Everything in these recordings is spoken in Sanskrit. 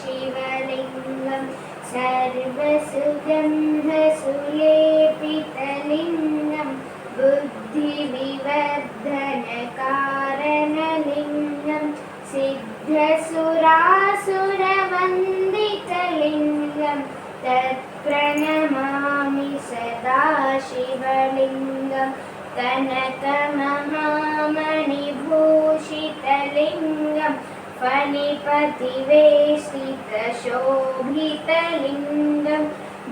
सदाशिवलिङ्गं सर्वसुगन्धसुलेपितलिङ्गं बुद्धिविवर्धनकारणलिङ्गं सिद्धसुरासुरवन्दितलिङ्गं तत्प्रणमामि सदाशिवलिङ्गं कनकमहामणिभूषितलिङ्गं फणिपतिवेष्टितशोभितलिङ्गं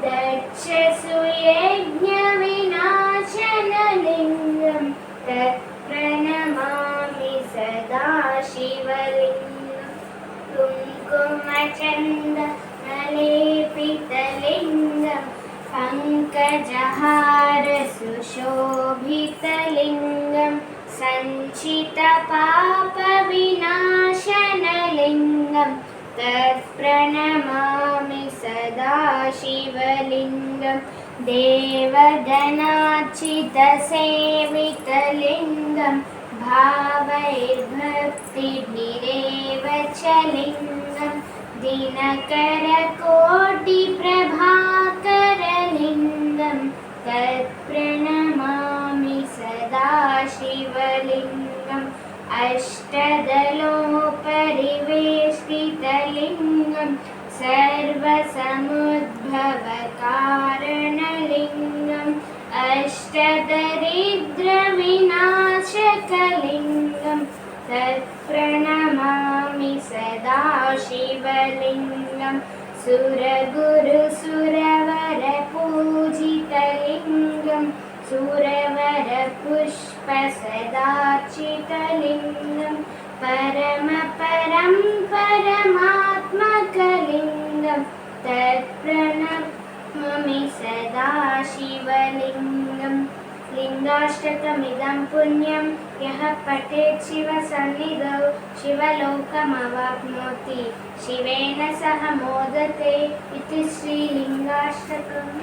दक्षसुयज्ञविनाशनलिङ्गं तत्प्रणमामि सदाशिवलिङ्गं कुङ्कुमचन्दनलेपितलिङ्गं पङ्कजहारसुशोभितलिङ्गं सञ्चितपापविनाशनलिङ्गं तत्प्रणमामि सदाशिवलिङ्गं देवगणार्चितसेवितलिङ्गं भावैर्भक्तिभिरेव च लिङ्गं दिनकरकोटिप्रभाकरलिङ्गं तत्प्रणमामि सदाशिवलिङ्गम् अष्टदलोपरिवेष्टितलिङ्गं सर्वसमुद्भवकारणलिङ्गम् अष्टदरिद्रविनाशकलिङ्गं तत्प्रणमामि सदाशिवलिङ्गं सुरगुरुसुरवरपूजितलिङ्गं सुरवरपुष्पसदार्चितलिङ्गं परमात्मकलिङ्गं तत्प्रणमामि सदाशिवलिङ्गं लिङ्गाष्टकमिदं पुण्यं यः पठेत् शिवसन्निधौ शिवलोकमवाप्नोति शिवेन सह मोदते इति श्रीलिङ्गाष्टकम्।